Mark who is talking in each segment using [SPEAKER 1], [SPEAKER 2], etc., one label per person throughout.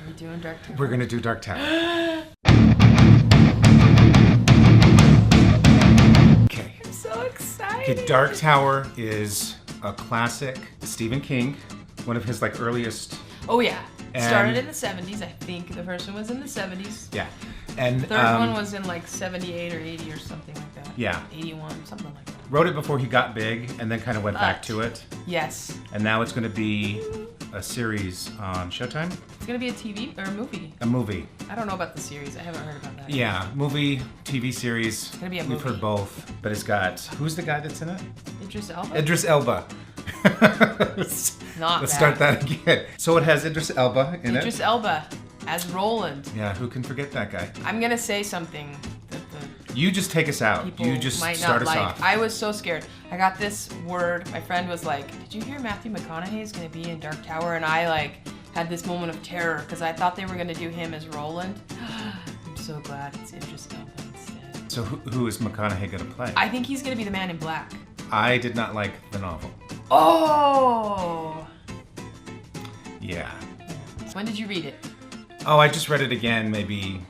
[SPEAKER 1] Are we doing Dark Tower?
[SPEAKER 2] We're going to do Dark Tower. Okay.
[SPEAKER 1] I'm so excited.
[SPEAKER 2] Okay, Dark Tower is a classic Stephen King, one of his like earliest.
[SPEAKER 1] Oh yeah.
[SPEAKER 2] And
[SPEAKER 1] started in the 70s. I think the first one was in the 70s.
[SPEAKER 2] Yeah. And
[SPEAKER 1] The third one was in like 78 or 80 or something like that.
[SPEAKER 2] Yeah.
[SPEAKER 1] 81, something like that.
[SPEAKER 2] Wrote it before he got big and then kind of went back to it.
[SPEAKER 1] Yes.
[SPEAKER 2] And now it's going to be a series on Showtime.
[SPEAKER 1] It's going to be a TV or a movie.
[SPEAKER 2] A movie.
[SPEAKER 1] I don't know about the series. I haven't heard about that.
[SPEAKER 2] Yeah, movie, TV series.
[SPEAKER 1] It's going to be a movie.
[SPEAKER 2] We've heard both. But it's got, who's the guy that's in it?
[SPEAKER 1] Idris Elba?
[SPEAKER 2] Idris Elba. Let's start that again. So it has Idris Elba in it.
[SPEAKER 1] Idris Elba as Roland.
[SPEAKER 2] Yeah, who can forget that guy?
[SPEAKER 1] I'm going to say something that
[SPEAKER 2] You just take us out.
[SPEAKER 1] people
[SPEAKER 2] You just
[SPEAKER 1] might
[SPEAKER 2] start
[SPEAKER 1] not
[SPEAKER 2] us
[SPEAKER 1] like.
[SPEAKER 2] off.
[SPEAKER 1] I was so scared. I got this word. My friend was like, "Did you hear Matthew McConaughey is going to be in Dark Tower?" And I like had this moment of terror because I thought they were going to do him as Roland. I'm so glad it's Idris Elba instead.
[SPEAKER 2] So who is McConaughey going to play?
[SPEAKER 1] I think he's going to be the Man in Black.
[SPEAKER 2] I did not like the novel.
[SPEAKER 1] Oh!
[SPEAKER 2] Yeah.
[SPEAKER 1] When did you read it?
[SPEAKER 2] Oh, I just read it again maybe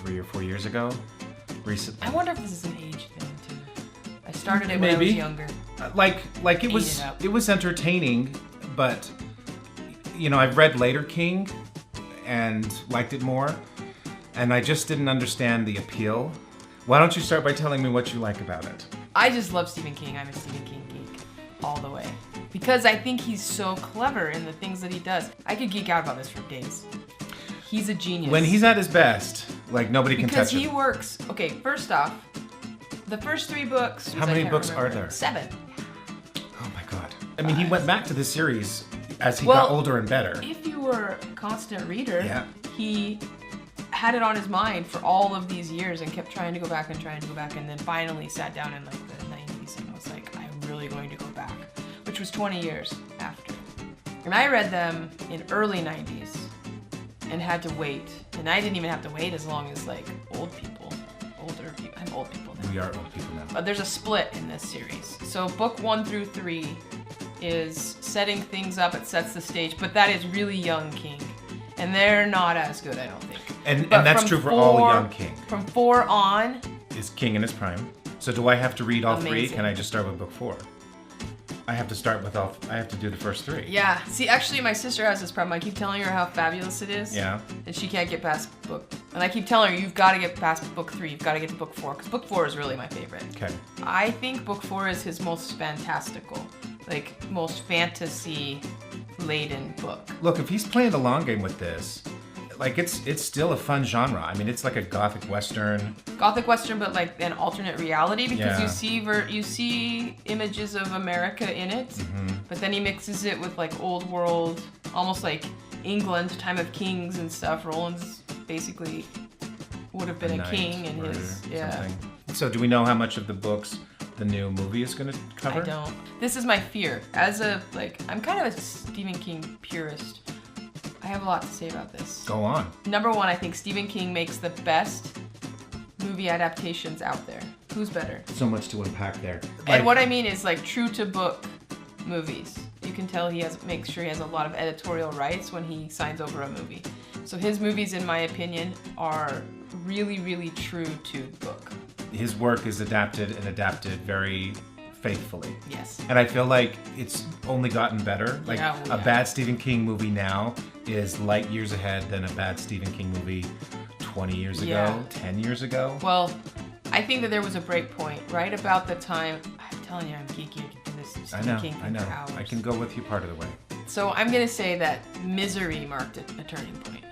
[SPEAKER 2] 3 or 4 years ago. Recently.
[SPEAKER 1] I wonder if this is an age thing too. I started it when I
[SPEAKER 2] Maybe.
[SPEAKER 1] was younger.
[SPEAKER 2] Like it was
[SPEAKER 1] it up.
[SPEAKER 2] it was entertaining, but you know, I've read later King and liked it more, and I just didn't understand the appeal. Why don't you start by telling me what you like about it?
[SPEAKER 1] I just love Stephen King. I'm a Stephen King geek all the way. Because I think he's so clever in the things that he does. I could geek out about this for days. He's a genius.
[SPEAKER 2] When he's at his best, like nobody can
[SPEAKER 1] because
[SPEAKER 2] touch
[SPEAKER 1] he
[SPEAKER 2] him.
[SPEAKER 1] works. Okay, first off, the first 3 books.
[SPEAKER 2] How
[SPEAKER 1] which I
[SPEAKER 2] many
[SPEAKER 1] can't
[SPEAKER 2] books
[SPEAKER 1] remember,
[SPEAKER 2] are there?
[SPEAKER 1] 7.
[SPEAKER 2] Oh my god. I mean, he went back to the series as he got older and better.
[SPEAKER 1] If you were a constant reader,
[SPEAKER 2] Yeah.
[SPEAKER 1] he had it on his mind for all of these years and kept trying to go back and then finally sat down in like the 90s and was like, I'm really going to go back, which was 20 years after. And I read them in early 90s and had to wait. And I didn't even have to wait as long as like older people. I'm old people now.
[SPEAKER 2] We are old people now.
[SPEAKER 1] But there's a split in this series. So book 1 through 3 is setting things up. It sets the stage, but that is really young King. And they're not as good, I don't think.
[SPEAKER 2] And
[SPEAKER 1] But
[SPEAKER 2] that's
[SPEAKER 1] from
[SPEAKER 2] true for all
[SPEAKER 1] 4
[SPEAKER 2] young King.
[SPEAKER 1] From 4 on,
[SPEAKER 2] Is King in his prime. So do I have to read all 3?
[SPEAKER 1] Amazing.
[SPEAKER 2] Can I just start with book 4? I have to start with all. I have to do the first 3.
[SPEAKER 1] yeah. See, actually, my sister has this problem. I keep telling her how fabulous it is.
[SPEAKER 2] Yeah.
[SPEAKER 1] And she can't get past book. And I keep telling her, you've got to get past book 3. You've got to get to book 4. Because book 4 is really my favorite.
[SPEAKER 2] Okay.
[SPEAKER 1] I think book 4 is his most fantastical, like most fantasy-laden book.
[SPEAKER 2] Look, if he's playing the long game with this, like it's still a fun genre. I mean, it's like a gothic western.
[SPEAKER 1] Gothic Western, but like an alternate reality because
[SPEAKER 2] Yeah.
[SPEAKER 1] you see images of America in it, but then he mixes it with like old world, almost like England, time of kings and stuff. Roland's basically would have been a
[SPEAKER 2] Knight
[SPEAKER 1] king in
[SPEAKER 2] or
[SPEAKER 1] his
[SPEAKER 2] something. So do we know how much of the books the new movie is going to cover?
[SPEAKER 1] I don't. This is my fear. As a I'm kind of a Stephen King purist. I have a lot to say about this.
[SPEAKER 2] Go on.
[SPEAKER 1] Number 1, I think Stephen King makes the best movie adaptations out there. Who's better?
[SPEAKER 2] So much to unpack there.
[SPEAKER 1] And what I mean is like true to book movies. You can tell makes sure he has a lot of editorial rights when he signs over a movie. So his movies, in my opinion, are really, really true to book.
[SPEAKER 2] His work is adapted very faithfully.
[SPEAKER 1] Yes.
[SPEAKER 2] And I feel like it's only gotten better. Like
[SPEAKER 1] Yeah,
[SPEAKER 2] a bad Stephen King movie now is light years ahead than a bad Stephen King movie 20 years ago,
[SPEAKER 1] Yeah.
[SPEAKER 2] 10 years ago.
[SPEAKER 1] Well, I think that there was a break point right about the time. I'm telling you, I'm geeky into this Stephen King thing
[SPEAKER 2] I know.
[SPEAKER 1] for hours.
[SPEAKER 2] I can go with you part of the way.
[SPEAKER 1] So I'm gonna say that Misery marked a turning point.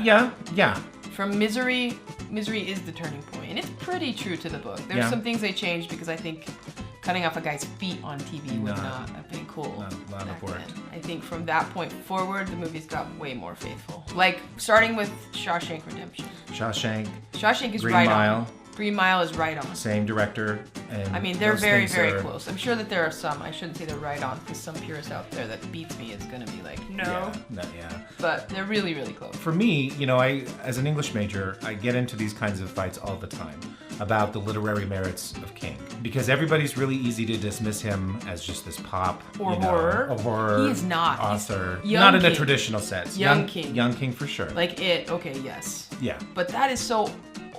[SPEAKER 2] Yeah.
[SPEAKER 1] From Misery is the turning point, and it's pretty true to the book. There's
[SPEAKER 2] Yeah.
[SPEAKER 1] some things they changed because I think cutting off a guy's feet on TV would
[SPEAKER 2] Not-
[SPEAKER 1] not have been cool.
[SPEAKER 2] not
[SPEAKER 1] back
[SPEAKER 2] have worked.
[SPEAKER 1] then. I think from that point forward, the movies got way more faithful. Like starting with Shawshank Redemption.
[SPEAKER 2] Shawshank,
[SPEAKER 1] Shawshank is
[SPEAKER 2] Green
[SPEAKER 1] right
[SPEAKER 2] Mile.
[SPEAKER 1] on. Green Mile is right on.
[SPEAKER 2] Same director. And
[SPEAKER 1] I mean, they're
[SPEAKER 2] those
[SPEAKER 1] very,
[SPEAKER 2] things
[SPEAKER 1] very
[SPEAKER 2] are-
[SPEAKER 1] close. I'm sure that there are some. I shouldn't say they're right on because some purist out there that beats me is gonna be like, no.
[SPEAKER 2] Yeah.
[SPEAKER 1] But they're really, really close.
[SPEAKER 2] For me, as an English major, I get into these kinds of fights all the time about the literary merits of King. Because everybody's really easy to dismiss him as just this pop
[SPEAKER 1] Or
[SPEAKER 2] you know,
[SPEAKER 1] horror.
[SPEAKER 2] a horror
[SPEAKER 1] He is not.
[SPEAKER 2] author.
[SPEAKER 1] He's young
[SPEAKER 2] Not in a
[SPEAKER 1] King.
[SPEAKER 2] traditional sense.
[SPEAKER 1] Young King.
[SPEAKER 2] Young King for sure.
[SPEAKER 1] Like It, okay, yes.
[SPEAKER 2] Yeah.
[SPEAKER 1] But that is so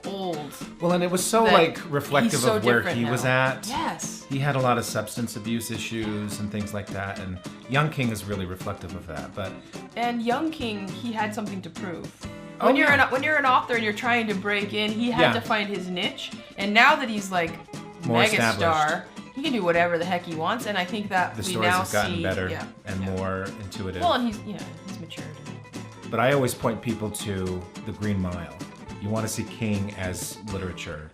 [SPEAKER 1] old.
[SPEAKER 2] Well, and it was so
[SPEAKER 1] that
[SPEAKER 2] like reflective
[SPEAKER 1] he's so
[SPEAKER 2] of where
[SPEAKER 1] different
[SPEAKER 2] he was
[SPEAKER 1] now.
[SPEAKER 2] at.
[SPEAKER 1] Yes.
[SPEAKER 2] He had a lot of substance abuse issues and things like that, and Young King is really reflective of that. But
[SPEAKER 1] And Young King, he had something to prove.
[SPEAKER 2] Oh,
[SPEAKER 1] When
[SPEAKER 2] yeah.
[SPEAKER 1] when you're an author and you're trying to break in, he had
[SPEAKER 2] Yeah.
[SPEAKER 1] to find his niche. And now that he's like
[SPEAKER 2] More
[SPEAKER 1] megastar,
[SPEAKER 2] established.
[SPEAKER 1] he can do whatever the heck he wants. And I think that
[SPEAKER 2] the
[SPEAKER 1] we
[SPEAKER 2] stories
[SPEAKER 1] now
[SPEAKER 2] have gotten
[SPEAKER 1] see
[SPEAKER 2] better
[SPEAKER 1] yeah,
[SPEAKER 2] and
[SPEAKER 1] yeah.
[SPEAKER 2] more intuitive.
[SPEAKER 1] Well, and he's matured.
[SPEAKER 2] But I always point people to The Green Mile. You want to see King as literature,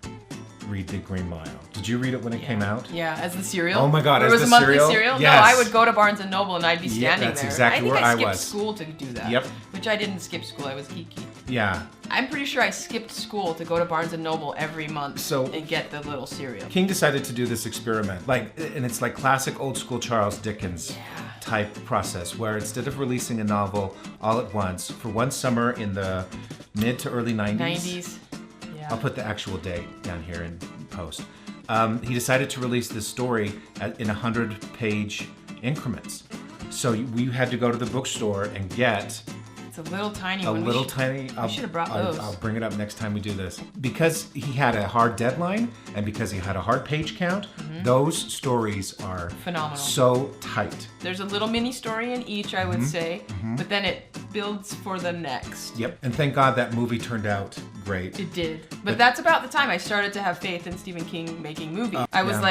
[SPEAKER 2] read The Green Mile. Did you read it when it came out?
[SPEAKER 1] Yeah, as the cereal.
[SPEAKER 2] Oh my God,
[SPEAKER 1] Or
[SPEAKER 2] as
[SPEAKER 1] it was
[SPEAKER 2] the
[SPEAKER 1] a monthly
[SPEAKER 2] cereal?
[SPEAKER 1] cereal.
[SPEAKER 2] Yes.
[SPEAKER 1] No, I would go to Barnes and Noble and I'd be
[SPEAKER 2] Yeah,
[SPEAKER 1] standing
[SPEAKER 2] that's
[SPEAKER 1] there.
[SPEAKER 2] exactly
[SPEAKER 1] I think
[SPEAKER 2] where
[SPEAKER 1] I
[SPEAKER 2] I
[SPEAKER 1] skipped
[SPEAKER 2] was.
[SPEAKER 1] school to do that.
[SPEAKER 2] Yep.
[SPEAKER 1] Which I didn't skip school. I was geeky.
[SPEAKER 2] Yeah.
[SPEAKER 1] I'm pretty sure I skipped school to go to Barnes and Noble every month
[SPEAKER 2] So-
[SPEAKER 1] and get the little cereal.
[SPEAKER 2] King decided to do this experiment, and it's like classic old school Charles Dickens type process, where instead of releasing a novel all at once, for one summer in the mid to early
[SPEAKER 1] 90s. Yeah.
[SPEAKER 2] I'll put the actual date down here in post. He decided to release this story in 100-page increments. So we had to go to the bookstore and get
[SPEAKER 1] It's a little tiny
[SPEAKER 2] a
[SPEAKER 1] one.
[SPEAKER 2] little tiny.
[SPEAKER 1] we should have brought those.
[SPEAKER 2] I'll bring it up next time we do this. Because he had a hard deadline and because he had a hard page count, those stories are
[SPEAKER 1] Phenomenal.
[SPEAKER 2] so tight.
[SPEAKER 1] There's a little mini story in each, I would say, but then it builds for the next.
[SPEAKER 2] Yep. And thank God that movie turned out great.
[SPEAKER 1] It did. But that's about the time I started to have faith in Stephen King making movies. I was
[SPEAKER 2] yeah.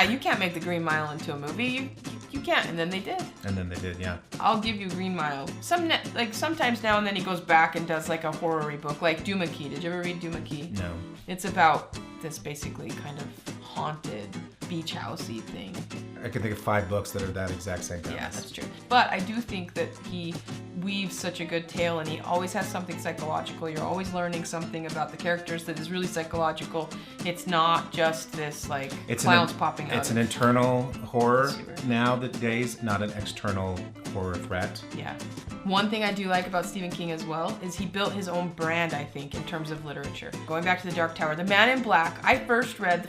[SPEAKER 1] like, you can't make The Green Mile into a movie. You can't. And then they did.
[SPEAKER 2] And then they did, yeah.
[SPEAKER 1] I'll give you Green Mile. Sometimes now and then he goes back and does like a horror-y book, like Doomakey. Did you ever read Doomakey?
[SPEAKER 2] No.
[SPEAKER 1] It's about this basically kind of haunted beach housey thing.
[SPEAKER 2] I can think of 5 books that are that exact same premise.
[SPEAKER 1] Yeah, that's true. But I do think that he weaves such a good tale, and he always has something psychological. You're always learning something about the characters that is really psychological. It's not just this like clowns popping out.
[SPEAKER 2] It's an internal horror
[SPEAKER 1] Super.
[SPEAKER 2] nowadays, not an external horror threat.
[SPEAKER 1] Yeah. One thing I do like about Stephen King as well is he built his own brand, I think, in terms of literature. Going back to The Dark Tower, The Man in Black, the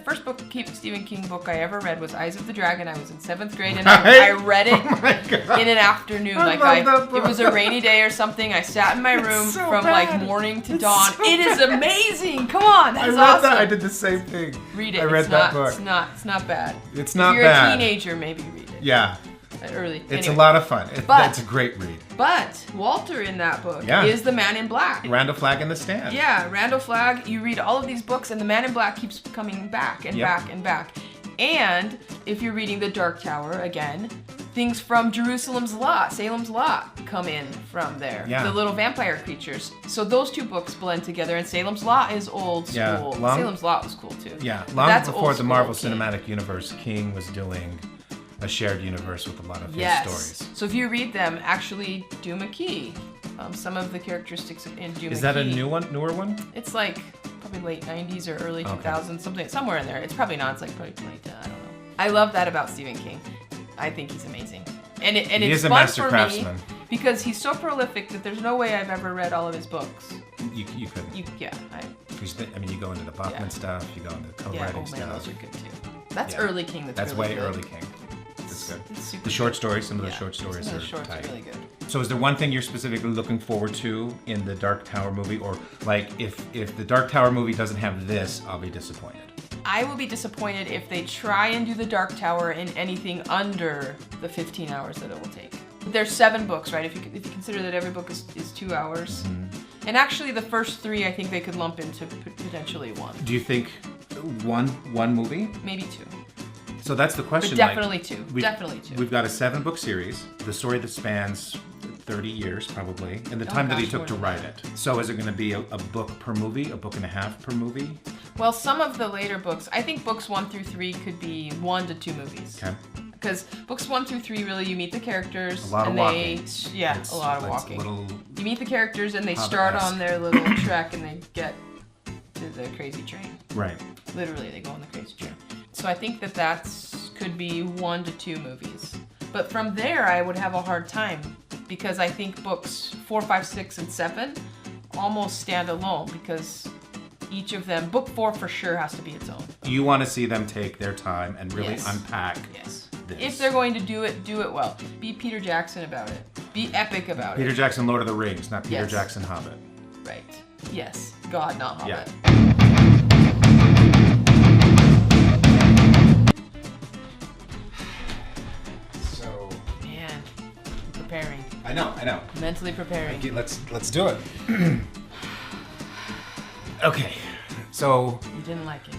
[SPEAKER 1] first Stephen King book I ever read was Eyes of the Dragon. I was in 7th grade and I read it in an afternoon.
[SPEAKER 2] I love that book.
[SPEAKER 1] It was a rainy day or something. I sat in my room
[SPEAKER 2] so
[SPEAKER 1] from
[SPEAKER 2] bad.
[SPEAKER 1] like morning to
[SPEAKER 2] It's
[SPEAKER 1] dawn.
[SPEAKER 2] so
[SPEAKER 1] It is amazing. Come on,
[SPEAKER 2] I
[SPEAKER 1] that's
[SPEAKER 2] read
[SPEAKER 1] awesome.
[SPEAKER 2] that. I did the same thing.
[SPEAKER 1] Read it.
[SPEAKER 2] I read
[SPEAKER 1] it's
[SPEAKER 2] that
[SPEAKER 1] not,
[SPEAKER 2] book.
[SPEAKER 1] It's not bad.
[SPEAKER 2] It's not
[SPEAKER 1] if you're
[SPEAKER 2] bad.
[SPEAKER 1] a teenager, maybe read it.
[SPEAKER 2] Yeah.
[SPEAKER 1] Early.
[SPEAKER 2] It's
[SPEAKER 1] Anyway.
[SPEAKER 2] a lot of fun.
[SPEAKER 1] But-
[SPEAKER 2] It's a great read.
[SPEAKER 1] But Walter in that book
[SPEAKER 2] Yeah.
[SPEAKER 1] is the Man in Black.
[SPEAKER 2] Randall Flagg in the Stand.
[SPEAKER 1] Yeah, Randall Flagg. You read all of these books, and the Man in Black keeps coming back and
[SPEAKER 2] Yep.
[SPEAKER 1] back and back. And if you're reading The Dark Tower again, things from Salem's Lot come in from there.
[SPEAKER 2] Yeah.
[SPEAKER 1] The little vampire creatures. So those two books blend together, and Salem's Lot is old school.
[SPEAKER 2] Yeah, long-
[SPEAKER 1] Salem's Lot was cool too.
[SPEAKER 2] Yeah.
[SPEAKER 1] But
[SPEAKER 2] Long
[SPEAKER 1] that's
[SPEAKER 2] before
[SPEAKER 1] old
[SPEAKER 2] the Marvel
[SPEAKER 1] school King.
[SPEAKER 2] Cinematic Universe, King was doing a shared universe with a lot of his
[SPEAKER 1] Yes.
[SPEAKER 2] stories.
[SPEAKER 1] So if you read them, actually Doomakey. Some of the characteristics in Doomakey.
[SPEAKER 2] Is that a newer one?
[SPEAKER 1] It's like probably late 90s or early 2000s, somewhere in there. It's probably not. It's like probably late, I don't know. I love that about Stephen King. I think he's amazing. And
[SPEAKER 2] He
[SPEAKER 1] it's
[SPEAKER 2] is a
[SPEAKER 1] fun
[SPEAKER 2] master
[SPEAKER 1] for
[SPEAKER 2] craftsman.
[SPEAKER 1] me because he's so prolific that there's no way I've ever read all of his books.
[SPEAKER 2] You couldn't.
[SPEAKER 1] You
[SPEAKER 2] go into the Bachman
[SPEAKER 1] Yeah.
[SPEAKER 2] stuff, you go into
[SPEAKER 1] yeah,
[SPEAKER 2] co-writing
[SPEAKER 1] oh man,
[SPEAKER 2] stuff.
[SPEAKER 1] those are good too. That's
[SPEAKER 2] Yeah.
[SPEAKER 1] early King. That's really
[SPEAKER 2] way
[SPEAKER 1] good.
[SPEAKER 2] early King. That's good.
[SPEAKER 1] It's super
[SPEAKER 2] The short stories, some of the
[SPEAKER 1] Yeah,
[SPEAKER 2] short stories
[SPEAKER 1] some
[SPEAKER 2] are
[SPEAKER 1] of the shorts
[SPEAKER 2] tight.
[SPEAKER 1] are really good.
[SPEAKER 2] So is there one thing you're specifically looking forward to in the Dark Tower movie? Or like if the Dark Tower movie doesn't have this, I'll be disappointed.
[SPEAKER 1] I will be disappointed if they try and do the Dark Tower in anything under the 15 hours that it will take. There's 7 books, right? If you consider that every book is 2 hours.
[SPEAKER 2] Mm-hmm.
[SPEAKER 1] And actually the first 3 I think they could lump into potentially 1.
[SPEAKER 2] Do you think one movie?
[SPEAKER 1] Maybe 2.
[SPEAKER 2] So that's the question.
[SPEAKER 1] But definitely 2. Definitely 2.
[SPEAKER 2] We've got a 7-book series, the story that spans 30 years probably, and the time that he
[SPEAKER 1] gosh,
[SPEAKER 2] took
[SPEAKER 1] more
[SPEAKER 2] to
[SPEAKER 1] than
[SPEAKER 2] write
[SPEAKER 1] that.
[SPEAKER 2] it. So is it going to be a book per movie, a book and a half per movie?
[SPEAKER 1] Well, some of the later books, I think books 1 through 3 could be 1 to 2 movies.
[SPEAKER 2] Okay.
[SPEAKER 1] Because books 1 through 3 really you meet the characters
[SPEAKER 2] A lot of
[SPEAKER 1] and
[SPEAKER 2] walking.
[SPEAKER 1] a lot of walking.
[SPEAKER 2] Little,
[SPEAKER 1] You meet the characters and they
[SPEAKER 2] Hobbit-esque.
[SPEAKER 1] start on their little trek and they get to the crazy train.
[SPEAKER 2] right.
[SPEAKER 1] Literally, they go on the crazy train. So I think that's could be 1 to 2 movies. But from there, I would have a hard time because I think books 4, 5, 6, and 7 almost stand alone because each of them. Book 4 for sure has to be its own.
[SPEAKER 2] You want to see them take their time and really
[SPEAKER 1] Yes.
[SPEAKER 2] unpack
[SPEAKER 1] Yes.
[SPEAKER 2] this.
[SPEAKER 1] If they're going to do it well. Be Peter Jackson about it. Be epic about
[SPEAKER 2] Peter
[SPEAKER 1] it.
[SPEAKER 2] Jackson, Lord of the Rings, not Peter
[SPEAKER 1] Yes.
[SPEAKER 2] Jackson, Hobbit.
[SPEAKER 1] Right. Yes. God, not Hobbit.
[SPEAKER 2] Yeah. So
[SPEAKER 1] Man, preparing.
[SPEAKER 2] I know.
[SPEAKER 1] Mentally preparing.
[SPEAKER 2] Okay, let's do it. Okay, so
[SPEAKER 1] You didn't like it.